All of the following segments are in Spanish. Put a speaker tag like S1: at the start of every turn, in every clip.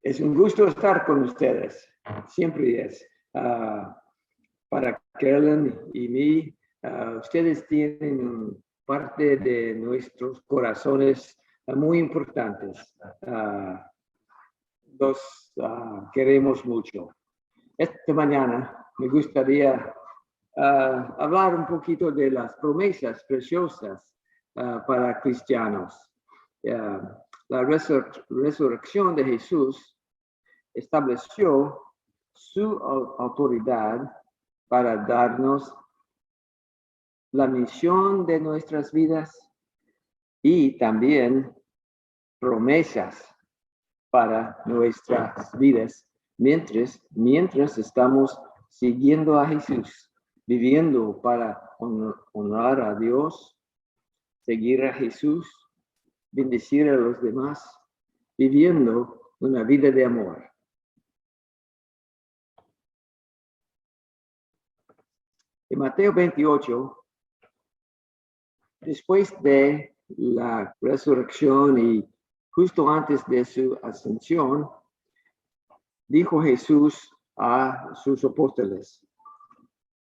S1: Es un gusto estar con ustedes. Siempre es. Para Kellen y mí, ustedes tienen parte de nuestros corazones muy importantes. Los queremos mucho. Esta mañana me gustaría hablar un poquito de las promesas preciosas para cristianos. La resurrección de Jesús estableció su autoridad para darnos la misión de nuestras vidas y también promesas para nuestras vidas mientras estamos siguiendo a Jesús, viviendo para honrar a Dios, seguir a Jesús, bendecir a los demás, viviendo una vida de amor. En Mateo 28, después de la resurrección y justo antes de su ascensión, dijo Jesús a sus apóstoles: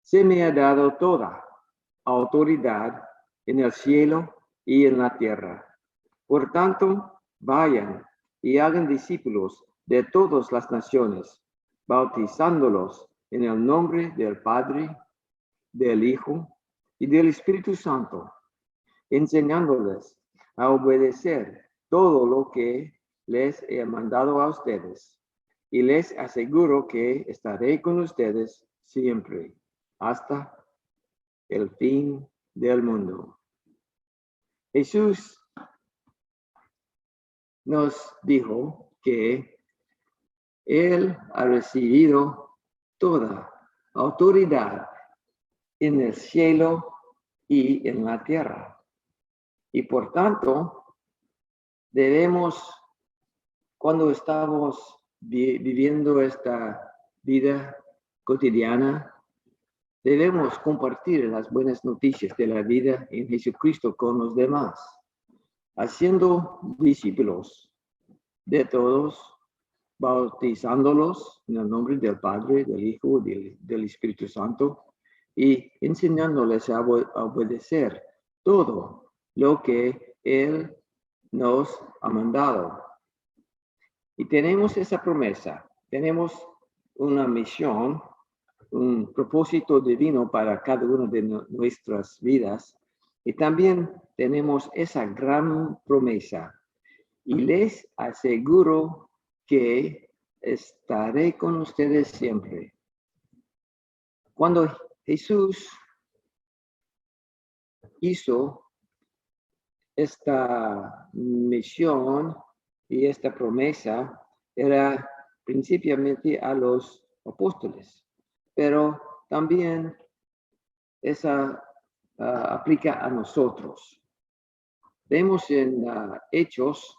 S1: se me ha dado toda autoridad en el cielo y en la tierra. Por tanto, vayan y hagan discípulos de todas las naciones, bautizándolos en el nombre del Padre, del Hijo y del Espíritu Santo, enseñándoles a obedecer todo lo que les he mandado a ustedes. Y les aseguro que estaré con ustedes siempre, hasta el fin del mundo. Jesús nos dijo que Él ha recibido toda autoridad en el cielo y en la tierra. Y por tanto, debemos, cuando estamos viviendo esta vida cotidiana, debemos compartir las buenas noticias de la vida en Jesucristo con los demás, haciendo discípulos de todos, bautizándolos en el nombre del Padre, del Hijo y del Espíritu Santo, y enseñándoles a obedecer todo lo que Él nos ha mandado. Y tenemos esa promesa, tenemos una misión, un propósito divino para cada una de nuestras vidas. Y también tenemos esa gran promesa. Y les aseguro que estaré con ustedes siempre. Cuando Jesús hizo esta misión y esta promesa, era principalmente a los apóstoles, pero también esa aplica a nosotros. Vemos en Hechos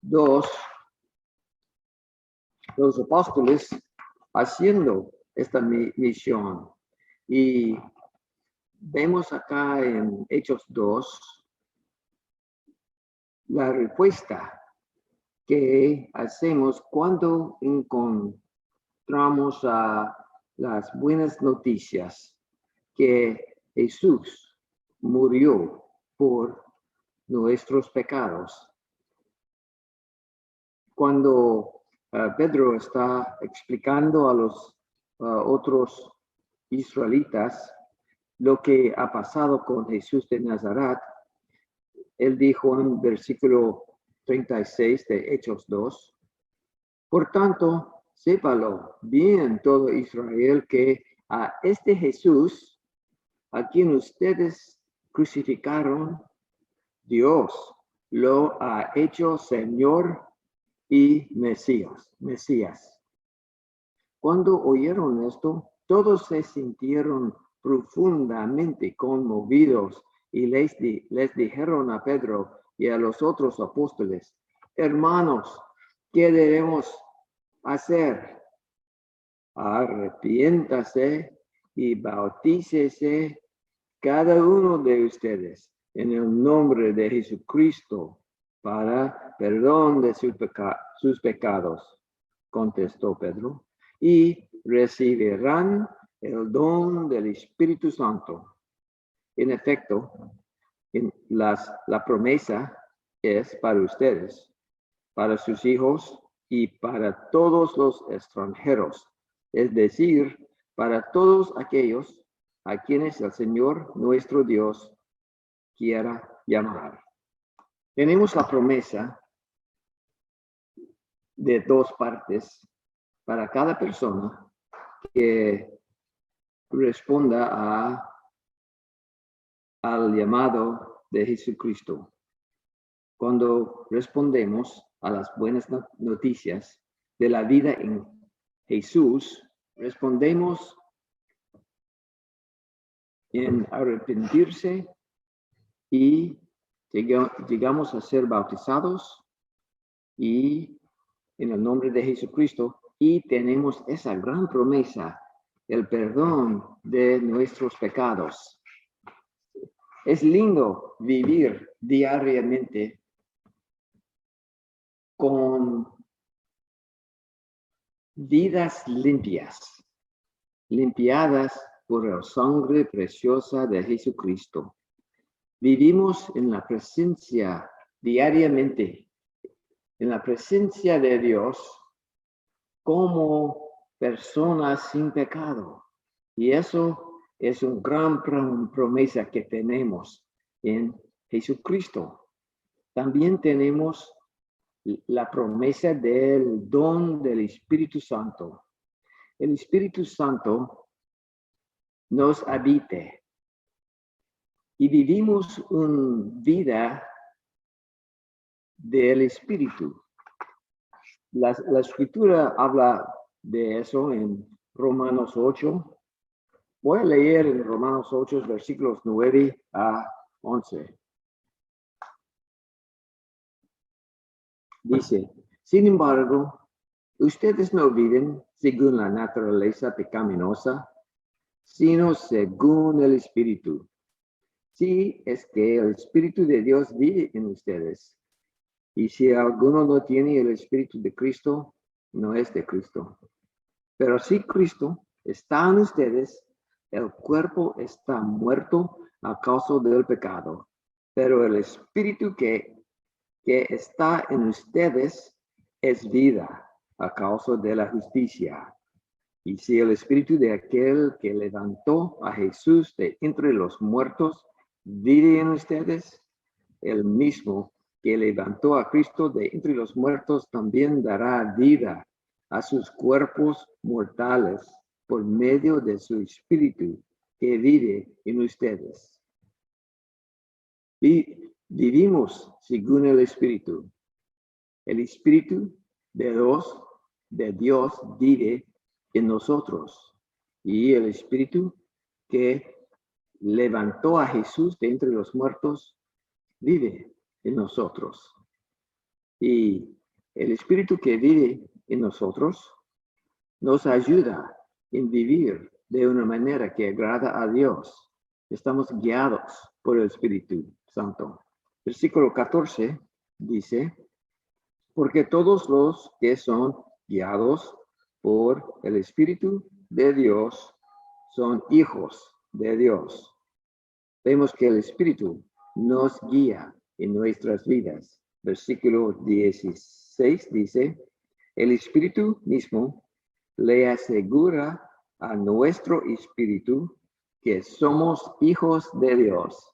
S1: 2, los apóstoles haciendo esta misión. Y vemos acá en Hechos 2 la respuesta que hacemos cuando encontramos las buenas noticias que Jesús murió por nuestros pecados. Cuando Pedro está explicando a los otros israelitas lo que ha pasado con Jesús de Nazaret, él dijo en versículo 36 de Hechos 2, por tanto, sépalo bien todo Israel que a este Jesús, a quien ustedes crucificaron, Dios lo ha hecho Señor y Mesías. Cuando oyeron esto, todos se sintieron profundamente conmovidos y les dijeron a Pedro y a los otros apóstoles: hermanos, ¿qué debemos hacer? Arrepiéntase y bautícese cada uno de ustedes en el nombre de Jesucristo para perdón de sus pecados, contestó Pedro, y recibirán el don del Espíritu Santo. En efecto, la promesa es para ustedes, para sus hijos y para todos los extranjeros, es decir, para todos aquellos a quienes el Señor nuestro Dios quiera llamar. Tenemos la promesa de dos partes para cada persona que responda al llamado de Jesucristo. Cuando respondemos a las buenas noticias de la vida en Jesús, respondemos en arrepentirse y llegamos a ser bautizados y en el nombre de Jesucristo, y tenemos esa gran promesa, el perdón de nuestros pecados. Es lindo vivir diariamente con vidas limpiadas por la sangre preciosa de Jesucristo. Vivimos en la presencia diariamente, en la presencia de Dios como personas sin pecado. Y eso es una gran promesa que tenemos en Jesucristo. También tenemos la promesa del don del Espíritu Santo. El Espíritu Santo nos habite y vivimos una vida del Espíritu. La Escritura habla de eso en Romanos 8. Voy a leer en Romanos 8, versículos 9 a 11. Dice, sin embargo, ustedes no viven según la naturaleza pecaminosa, sino según el Espíritu. Sí, es que el Espíritu de Dios vive en ustedes. Y si alguno no tiene el Espíritu de Cristo, no es de Cristo. Pero si Cristo está en ustedes, el cuerpo está muerto a causa del pecado, pero el Espíritu que está en ustedes es vida a causa de la justicia. Y si el Espíritu de aquel que levantó a Jesús de entre los muertos vive en ustedes, el mismo que levantó a Cristo de entre los muertos también dará vida a sus cuerpos mortales por medio de su Espíritu que vive en ustedes. Vivimos según el Espíritu. El Espíritu de Dios vive en nosotros. Y el Espíritu que levantó a Jesús de entre los muertos vive en nosotros. Y el Espíritu que vive en nosotros nos ayuda en vivir de una manera que agrada a Dios. Estamos guiados por el Espíritu Santo. Versículo 14 dice, porque todos los que son guiados por el Espíritu de Dios son hijos de Dios. Vemos que el Espíritu nos guía en nuestras vidas. Versículo 16 dice, el Espíritu mismo le asegura a nuestro espíritu que somos hijos de Dios.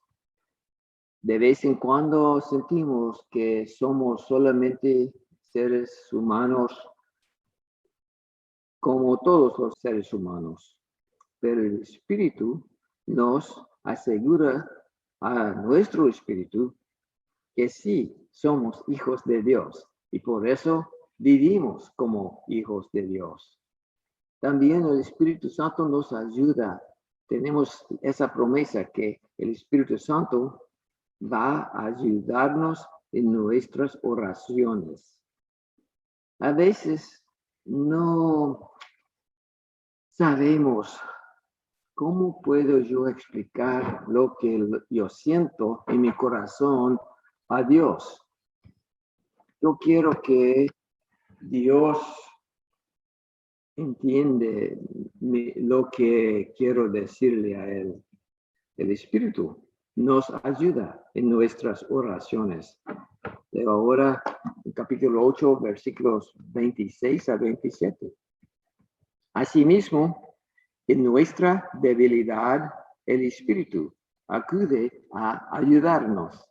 S1: De vez en cuando sentimos que somos solamente seres humanos como todos los seres humanos, pero el Espíritu nos asegura a nuestro espíritu que sí somos hijos de Dios y por eso vivimos como hijos de Dios. También el Espíritu Santo nos ayuda. Tenemos esa promesa que el Espíritu Santo va a ayudarnos en nuestras oraciones. A veces no sabemos cómo puedo yo explicar lo que yo siento en mi corazón a Dios. yo quiero que Dios entiende lo que quiero decirle a él. El Espíritu nos ayuda en nuestras oraciones. Leo ahora el capítulo 8, versículos 26 a 27. Asimismo, en nuestra debilidad, el Espíritu acude a ayudarnos.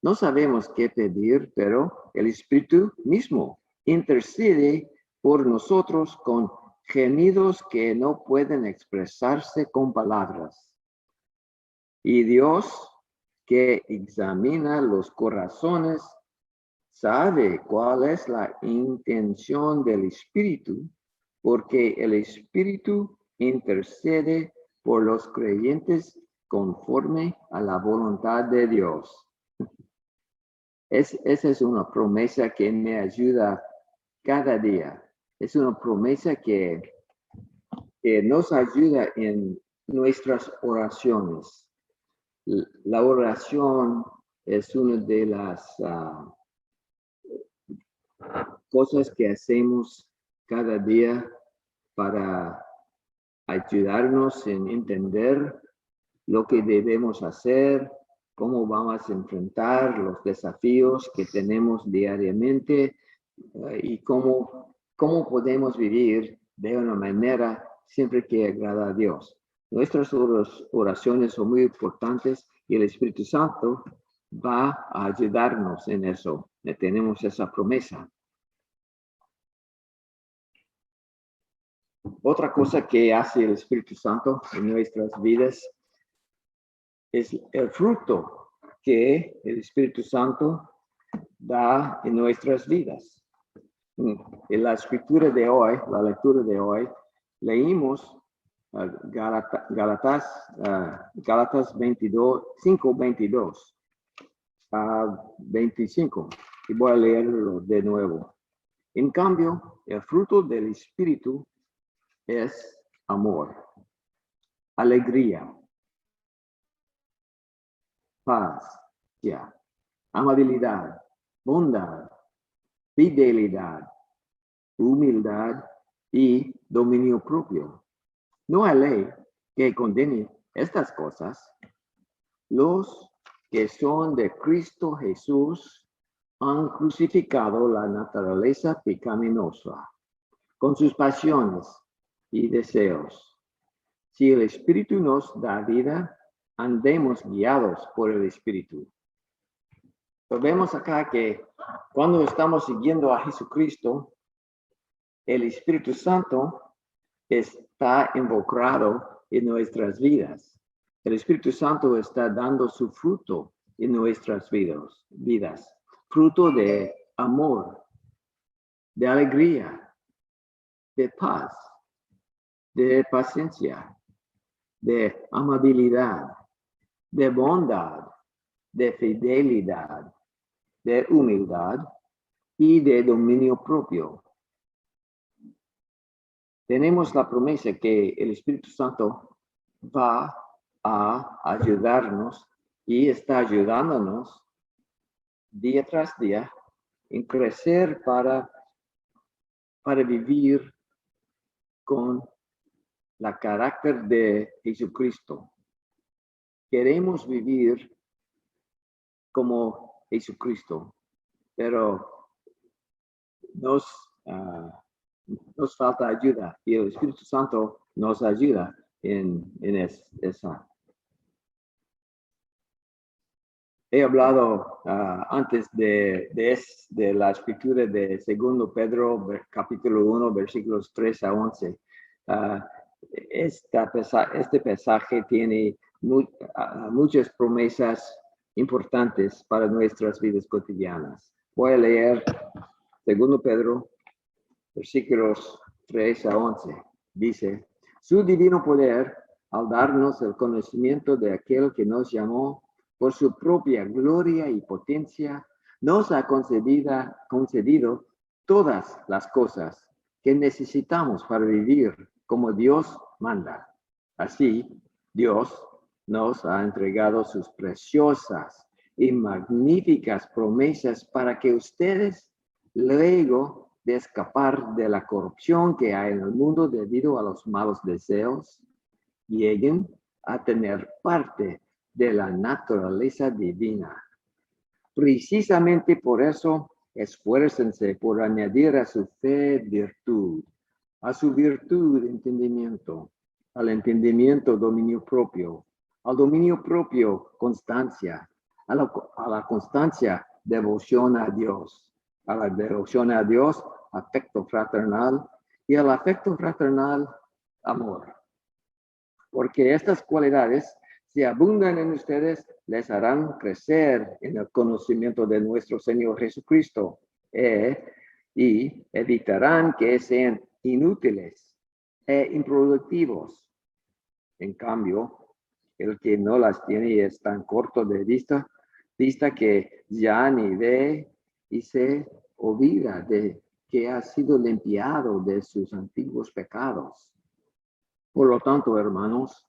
S1: No sabemos qué pedir, pero el Espíritu mismo intercede por nosotros con gemidos que no pueden expresarse con palabras. Y Dios, que examina los corazones, sabe cuál es la intención del Espíritu, porque el Espíritu intercede por los creyentes conforme a la voluntad de Dios. Esa es una promesa que me ayuda cada día. Es una promesa que nos ayuda en nuestras oraciones. La oración es una de las cosas que hacemos cada día para ayudarnos en entender lo que debemos hacer, cómo vamos a enfrentar los desafíos que tenemos diariamente y cómo podemos vivir de una manera siempre que agrada a Dios. Nuestras oraciones son muy importantes y el Espíritu Santo va a ayudarnos en eso. Tenemos esa promesa. Otra cosa que hace el Espíritu Santo en nuestras vidas es el fruto que el Espíritu Santo da en nuestras vidas. En la escritura de hoy, la lectura de hoy, leímos Gálatas 22, 5, 22 a 25. Y voy a leerlo de nuevo. En cambio, el fruto del Espíritu es amor, alegría, paz, amabilidad, bondad, fidelidad, humildad y dominio propio. No hay ley que condene estas cosas. Los que son de Cristo Jesús han crucificado la naturaleza pecaminosa con sus pasiones y deseos. Si el Espíritu nos da vida, andemos guiados por el Espíritu. Pues vemos acá que cuando estamos siguiendo a Jesucristo, el Espíritu Santo está involucrado en nuestras vidas. El Espíritu Santo está dando su fruto en nuestras vidas. Fruto de amor, de alegría, de paz, de paciencia, de amabilidad, de bondad, de fidelidad, de humildad y de dominio propio. Tenemos la promesa que el Espíritu Santo va a ayudarnos y está ayudándonos día tras día en crecer para vivir con la carácter de Jesucristo. Queremos vivir como Jesucristo, pero nos falta ayuda y el Espíritu Santo nos ayuda en esa. He hablado antes de la escritura de 2 Pedro, capítulo 1, versículos 3 a 11. Este pasaje tiene muchas promesas importantes para nuestras vidas cotidianas. Voy a leer 2 Pedro, versículos 3 a 11. Dice, su divino poder, al darnos el conocimiento de aquel que nos llamó por su propia gloria y potencia, nos ha concedido todas las cosas que necesitamos para vivir como Dios manda. Así, Dios nos ha entregado sus preciosas y magníficas promesas para que ustedes luego de escapar de la corrupción que hay en el mundo debido a los malos deseos, lleguen a tener parte de la naturaleza divina. Precisamente por eso, esfuércense por añadir a su fe virtud, a su virtud entendimiento, al entendimiento dominio propio, al dominio propio constancia, a la constancia devoción a Dios, a la devoción a Dios afecto fraternal y al afecto fraternal amor. Porque estas cualidades, si abundan en ustedes, les harán crecer en el conocimiento de nuestro Señor Jesucristo y evitarán que sean inútiles e improductivos. En cambio, el que no las tiene y es tan corto de vista que ya ni ve y se olvida de que ha sido limpiado de sus antiguos pecados. Por lo tanto, hermanos,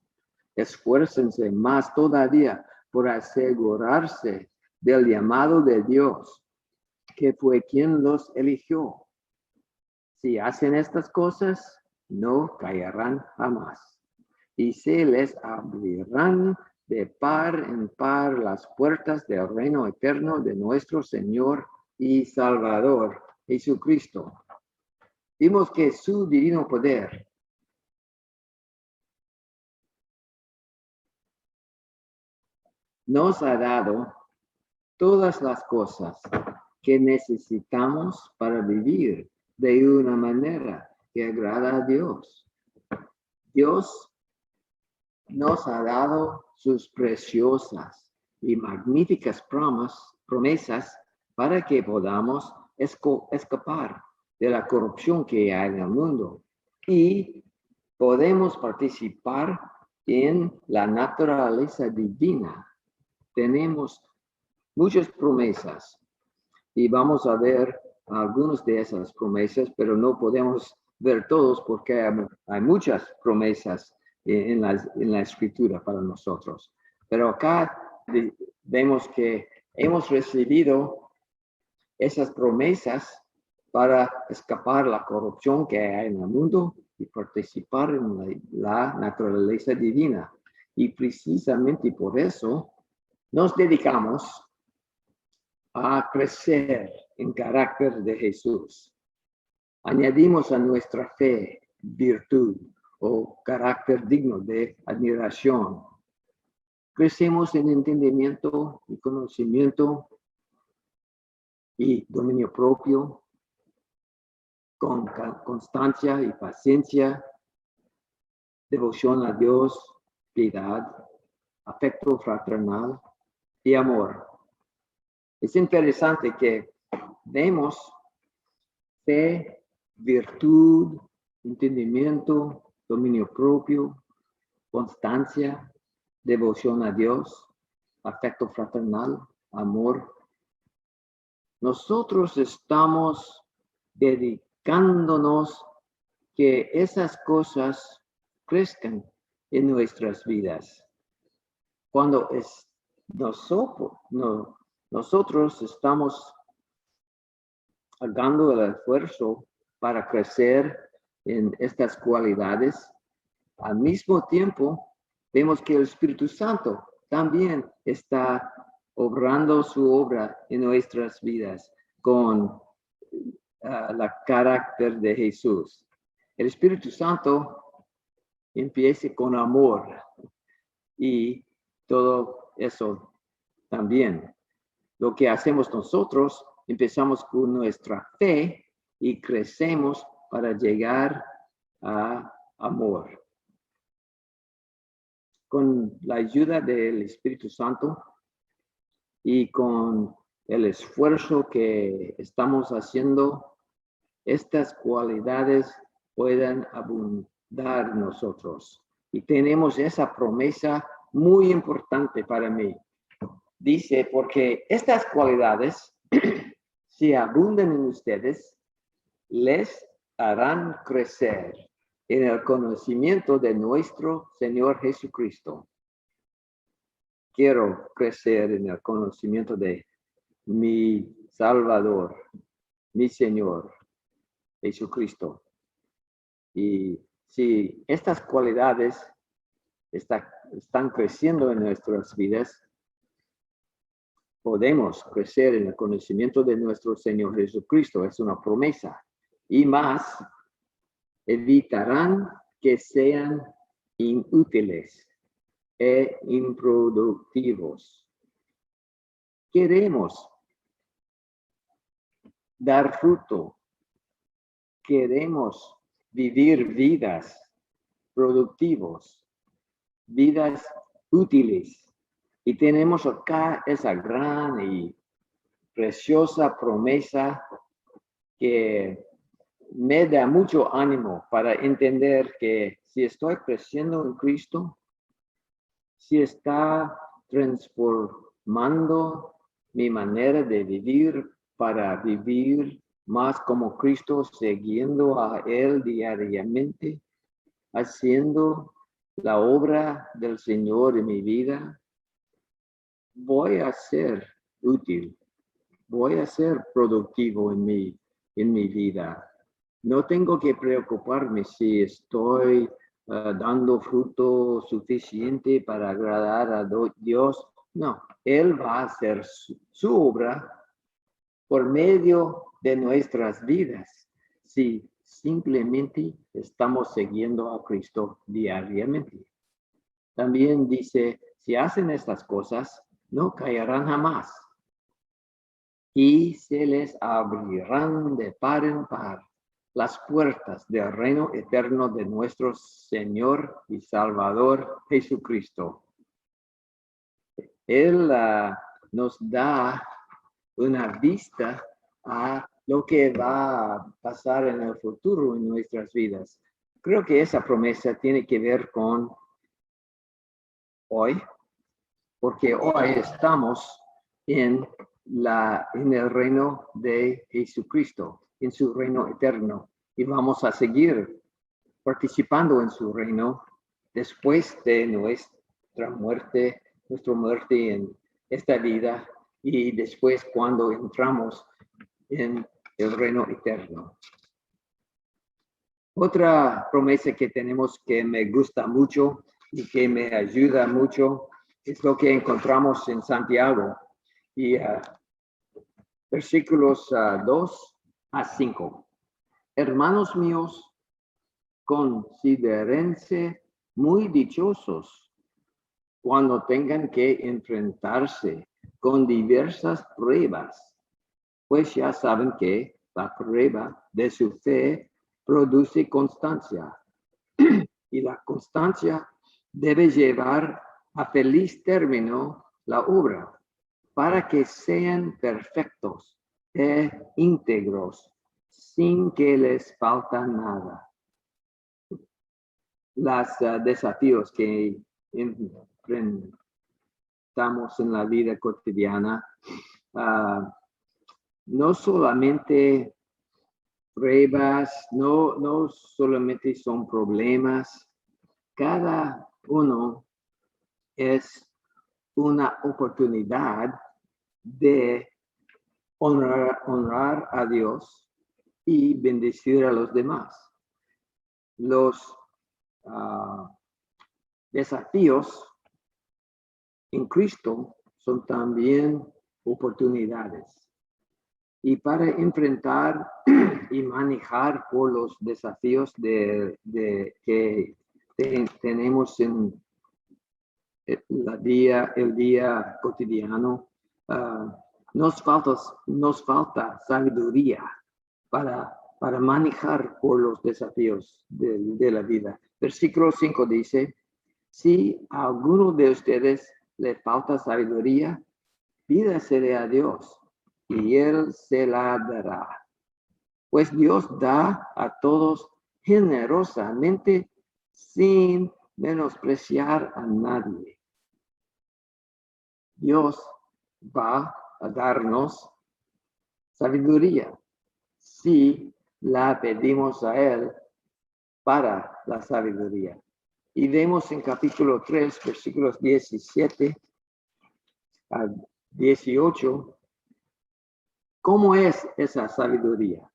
S1: esfuércense más todavía por asegurarse del llamado de Dios, que fue quien los eligió. Si hacen estas cosas, no caerán jamás, y se les abrirán de par en par las puertas del reino eterno de nuestro Señor y Salvador Jesucristo. Vimos que su divino poder nos ha dado todas las cosas que necesitamos para vivir de una manera que agrada a Dios. Dios nos ha dado sus preciosas y magníficas promesas para que podamos escapar de la corrupción que hay en el mundo y podemos participar en la naturaleza divina. Tenemos muchas promesas y vamos a ver algunas de esas promesas, pero no podemos ver todos porque hay muchas promesas en la escritura para nosotros. Pero acá vemos que hemos recibido esas promesas para escapar la corrupción que hay en el mundo y participar en la naturaleza divina. Y precisamente por eso nos dedicamos a crecer en carácter de Jesús. Añadimos a nuestra fe virtud o carácter digno de admiración. Crecemos en entendimiento y conocimiento y dominio propio, con constancia y paciencia, devoción a Dios, piedad, afecto fraternal y amor. Es interesante que vemos fe, virtud, entendimiento, dominio propio, constancia, devoción a Dios, afecto fraternal, amor. Nosotros estamos dedicándonos que esas cosas crezcan en nuestras vidas. Cuando nosotros estamos hagando el esfuerzo para crecer en estas cualidades, al mismo tiempo vemos que el Espíritu Santo también está obrando su obra en nuestras vidas con el carácter de Jesús. El Espíritu Santo empieza con amor y todo eso también. Lo que hacemos nosotros, empezamos con nuestra fe y crecemos para llegar a amor. Con la ayuda del Espíritu Santo y con el esfuerzo que estamos haciendo, estas cualidades pueden abundar en nosotros. Y tenemos esa promesa muy importante para mí. Dice, porque estas cualidades, si abundan en ustedes, les harán crecer en el conocimiento de nuestro Señor Jesucristo. Quiero crecer en el conocimiento de mi Salvador, mi Señor Jesucristo. Y si estas cualidades están creciendo en nuestras vidas, podemos crecer en el conocimiento de nuestro Señor Jesucristo. Es una promesa. Y más, evitarán que sean inútiles e improductivos. Queremos dar fruto. Queremos vivir vidas productivas, vidas útiles. Y tenemos acá esa gran y preciosa promesa que me da mucho ánimo para entender que si estoy creciendo en Cristo, si está transformando mi manera de vivir para vivir más como Cristo, siguiendo a Él diariamente, haciendo la obra del Señor en mi vida, voy a ser útil, voy a ser productivo en mi vida. No tengo que preocuparme si estoy dando fruto suficiente para agradar a Dios. No, Él va a hacer su obra por medio de nuestras vidas si simplemente estamos siguiendo a Cristo diariamente. También dice, si hacen estas cosas, no caerán jamás y se les abrirán de par en par las puertas del reino eterno de nuestro Señor y Salvador Jesucristo. Él nos da una vista a lo que va a pasar en el futuro en nuestras vidas. Creo que esa promesa tiene que ver con hoy, porque hoy estamos en el reino de Jesucristo, en su reino eterno, y vamos a seguir participando en su reino después de nuestra muerte en esta vida y después cuando entramos en el reino eterno. Otra promesa que tenemos que me gusta mucho y que me ayuda mucho es lo que encontramos en Santiago y versículos 2 a 5. Hermanos míos, considérense muy dichosos cuando tengan que enfrentarse con diversas pruebas, pues ya saben que la prueba de su fe produce constancia y la constancia debe llevar a feliz término la obra para que sean perfectos e íntegros sin que les falta nada. Los desafíos que enfrentamos en la vida cotidiana no solamente pruebas, no solamente son problemas, cada uno es una oportunidad de honrar a Dios y bendecir a los demás. Los desafíos en Cristo son también oportunidades. Y para enfrentar y manejar por los desafíos que tenemos en el día cotidiano, nos falta sabiduría para manejar por los desafíos de la vida. Versículo 5 dice, si a alguno de ustedes le falta sabiduría, pídasele a Dios y Él se la dará. Pues Dios da a todos generosamente sin menospreciar a nadie. Dios va a darnos sabiduría si la pedimos a Él para la sabiduría. Y vemos en capítulo 3, versículos 17 a 18, ¿Cómo es esa sabiduría?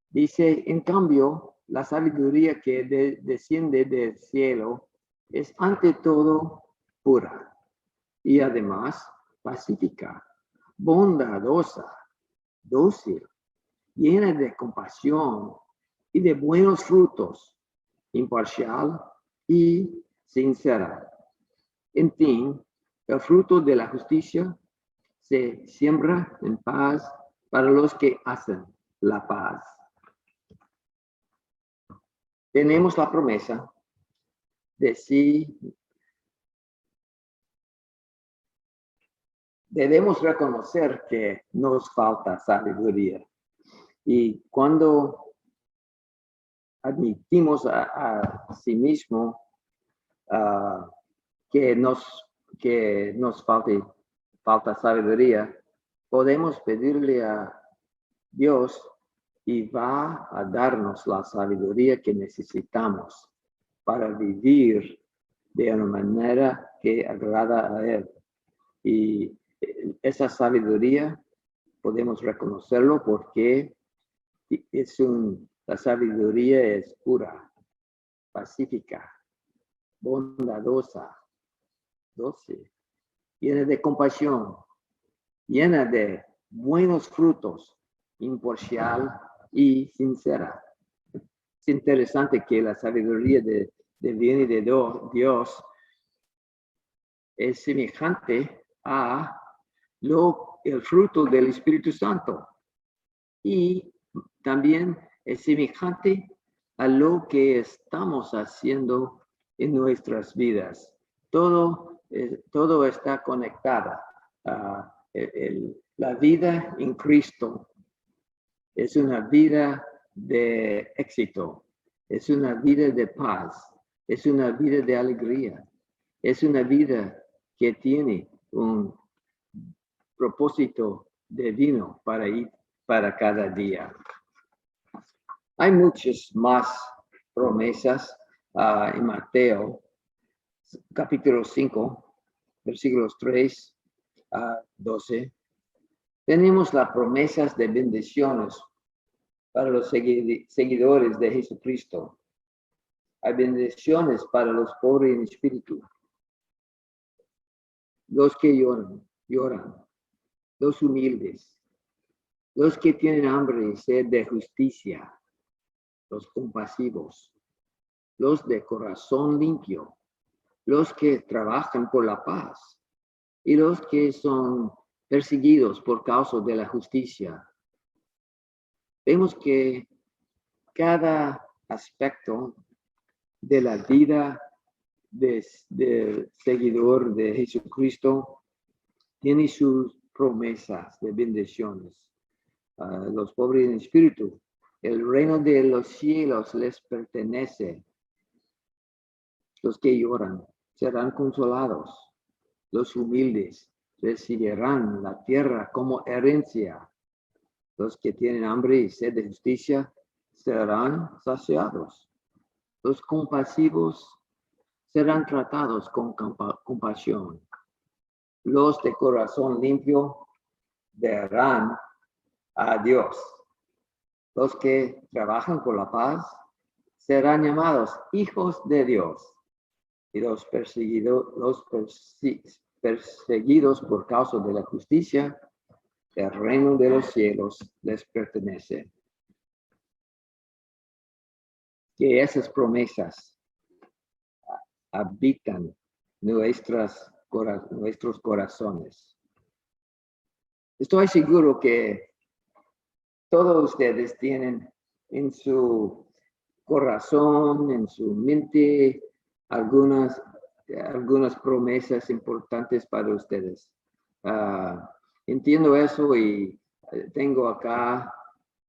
S1: Dice, en cambio, la sabiduría que desciende del cielo es ante todo pura y además pacífica, bondadosa, dócil, llena de compasión y de buenos frutos, imparcial y sincera. En fin, el fruto de la justicia se siembra en paz para los que hacen la paz. Tenemos la promesa de si debemos reconocer que nos falta sabiduría. Y cuando admitimos a sí mismo que nos falta sabiduría, podemos pedirle a Dios y va a darnos la sabiduría que necesitamos para vivir de una manera que agrada a Él. Y esa sabiduría podemos reconocerlo porque la sabiduría es pura, pacífica, bondadosa, dulce, llena de compasión, llena de buenos frutos, imparcial y sincera. Es interesante que la sabiduría viene de Dios es semejante a el fruto del Espíritu Santo y también es semejante a lo que estamos haciendo en nuestras vidas. Todo está conectado. La vida en Cristo es una vida de éxito, es una vida de paz, es una vida de alegría, es una vida que tiene un propósito divino para cada día. Hay muchas más promesas en Mateo, capítulo 5, versículos 3 a 12. Tenemos las promesas de bendiciones para los seguidores de Jesucristo. Hay bendiciones para los pobres en espíritu, los que lloran, los humildes, los que tienen hambre y sed de justicia, los compasivos, los de corazón limpio, los que trabajan por la paz y los que son perseguidos por causa de la justicia. Vemos que cada aspecto de la vida del seguidor de Jesucristo tiene sus promesas de bendiciones. Los pobres en espíritu, el reino de los cielos les pertenece. Los que lloran serán consolados. Los humildes recibirán la tierra como herencia. Los que tienen hambre y sed de justicia serán saciados. Los compasivos serán tratados con compasión. Los de corazón limpio verán a Dios. Los que trabajan por la paz serán llamados hijos de Dios. Y los perseguidos por causa de la justicia, el reino de los cielos les pertenece. Que esas promesas habitan nuestros corazones. Estoy seguro que todos ustedes tienen en su corazón, en su mente, algunas promesas importantes para ustedes. Entiendo eso y tengo acá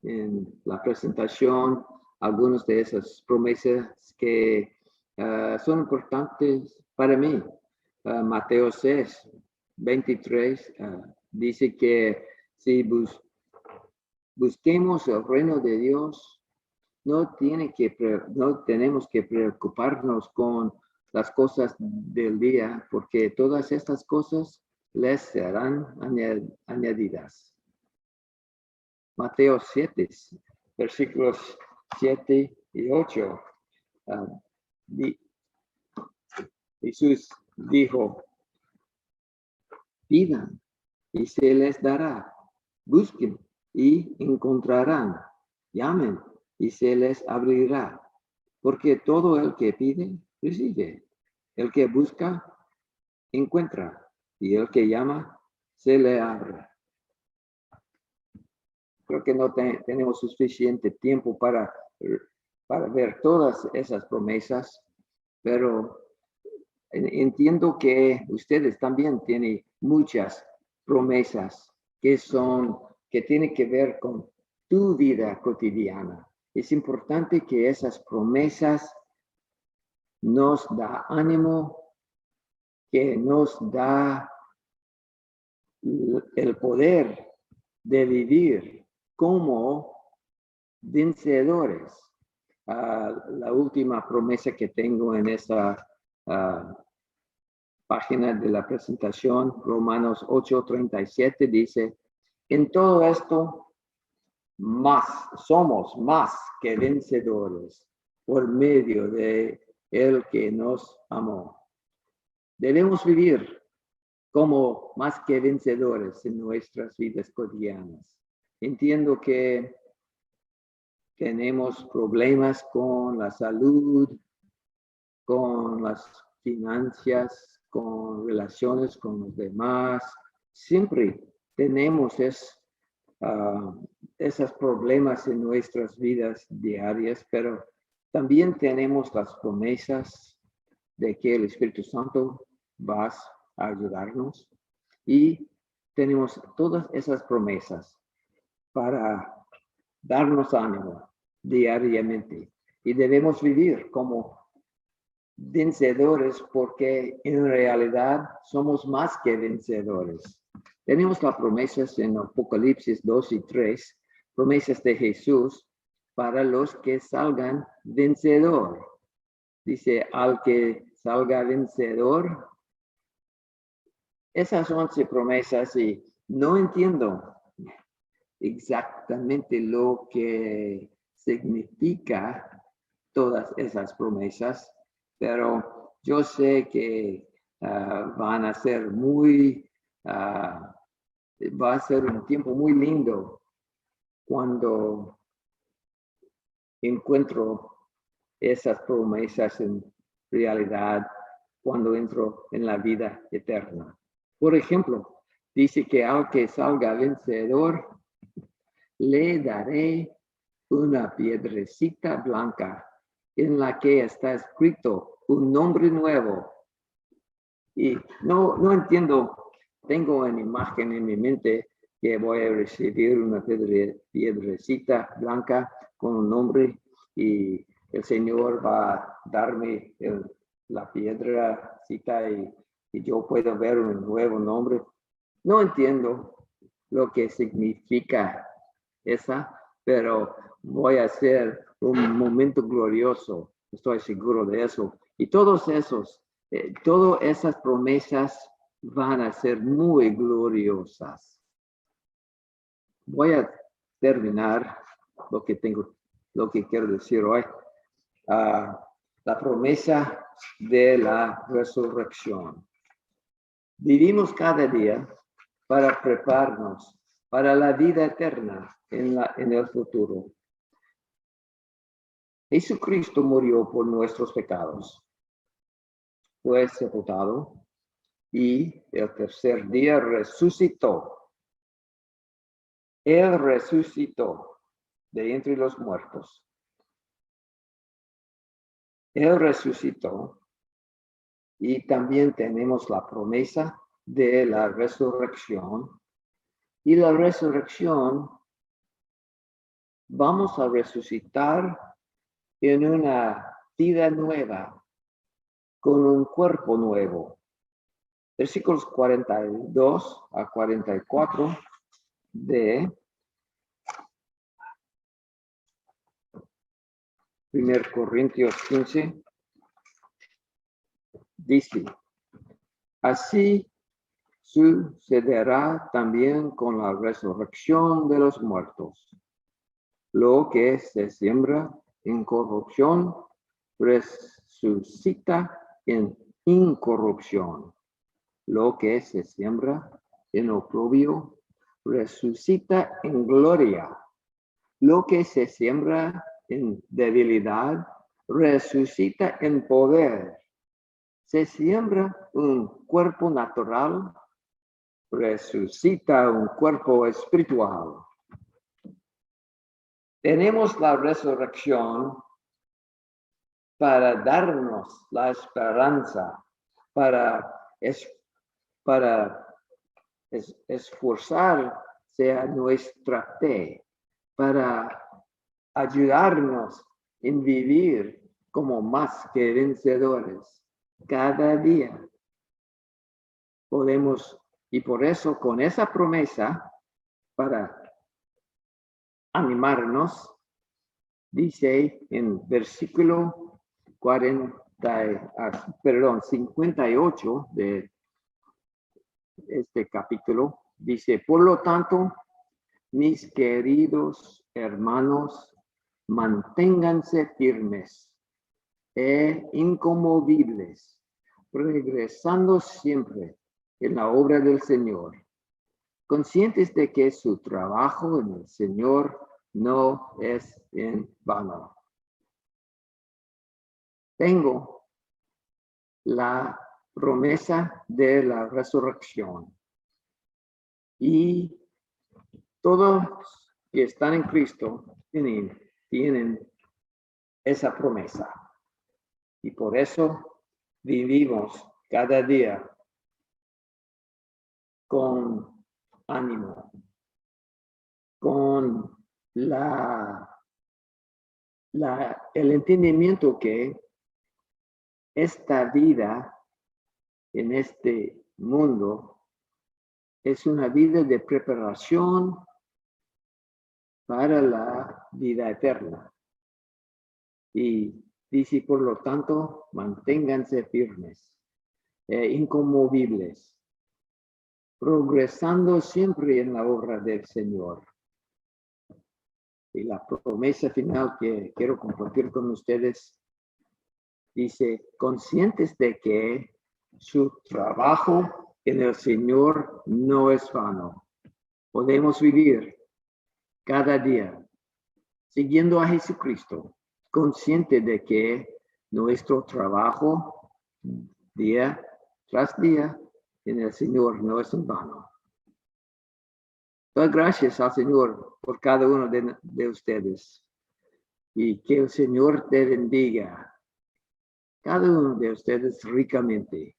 S1: en la presentación algunas de esas promesas que son importantes para mí. Mateo 6, 23 dice que si busquemos el reino de Dios, no tenemos que preocuparnos con las cosas del día, porque todas estas cosas les serán añadidas. Mateo 7, versículos 7 y 8. Jesús dijo, pidan y se les dará, busquen y encontrarán, llamen y se les abrirá, porque todo el que pide, recibe, el que busca, encuentra, y el que llama, se le abre. Creo que no tenemos suficiente tiempo para ver todas esas promesas, pero entiendo que ustedes también tienen muchas promesas que tienen que ver con tu vida cotidiana. Es importante que esas promesas nos da ánimo, que nos da el poder de vivir como vencedores. La última promesa que tengo en esa página de la presentación, Romanos 8:37, dice, en todo esto somos más que vencedores por medio de el que nos amó. Debemos vivir como más que vencedores en nuestras vidas cotidianas. Entiendo que tenemos problemas con la salud, con las finanzas, con relaciones con los demás. Siempre tenemos esos problemas en nuestras vidas diarias, pero también tenemos las promesas de que el Espíritu Santo va a ayudarnos y tenemos todas esas promesas para darnos ánimo diariamente y debemos vivir como vencedores porque en realidad somos más que vencedores. Tenemos las promesas en Apocalipsis 2 y 3, promesas de Jesús para los que salgan vencedor. Dice, al que salga vencedor, esas 11 promesas y no entiendo exactamente lo que significa todas esas promesas, pero yo sé que van a ser va a ser un tiempo muy lindo cuando encuentro esas promesas en realidad, cuando entro en la vida eterna. Por ejemplo, dice que al que salga vencedor, le daré una piedrecita blanca en la que está escrito un nombre nuevo. Y no entiendo, tengo una imagen en mi mente que voy a recibir una piedrecita blanca con un nombre y el Señor va a darme la piedrecita y yo puedo ver un nuevo nombre. No entiendo lo que significa esa, pero voy a hacer un momento glorioso, estoy seguro de eso. Y todas esas promesas van a ser muy gloriosas. Voy a terminar lo que quiero decir hoy. La promesa de la resurrección. Vivimos cada día para prepararnos para la vida eterna en el futuro. Jesucristo murió por nuestros pecados. Fue sepultado y el tercer día resucitó. Él resucitó de entre los muertos. Él resucitó y también tenemos la promesa de la resurrección. Y la resurrección, vamos a resucitar en una vida nueva, con un cuerpo nuevo. Versículos 42 a 44 de 1 Corintios 15 dice, así sucederá también con la resurrección de los muertos. Lo que se siembra en corrupción resucita en incorrupción. Lo que se siembra en oprobio resucita en gloria. Lo que se siembra en debilidad resucita en poder. Se siembra un cuerpo natural, resucita un cuerpo espiritual. Tenemos la resurrección para darnos la esperanza, para esforzarse a nuestra fe, para ayudarnos en vivir como más que vencedores. Cada día podemos, y por eso con esa promesa, para animarnos, dice en versículo 58 de este capítulo, dice, por lo tanto, mis queridos hermanos, manténganse firmes e inconmovibles, regresando siempre en la obra del Señor, conscientes de que su trabajo en el Señor no es en vano. Tengo la promesa de la resurrección y todos que están en Cristo tienen esa promesa y por eso vivimos cada día con ánimo, con el entendimiento que esta vida en este mundo es una vida de preparación para la vida eterna. Y dice, por lo tanto, manténganse firmes e inconmovibles, progresando siempre en la obra del Señor. Y la promesa final que quiero compartir con ustedes dice, conscientes de que su trabajo en el Señor no es vano. Podemos vivir cada día siguiendo a Jesucristo, consciente de que nuestro trabajo día tras día en el Señor no es en vano. Doy gracias al Señor por cada uno de ustedes y que el Señor te bendiga cada uno de ustedes ricamente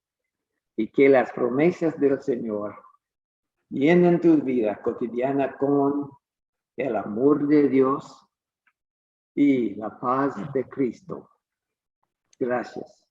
S1: y que las promesas del Señor llenen tu vida cotidiana con el amor de Dios y la paz de Cristo. Gracias.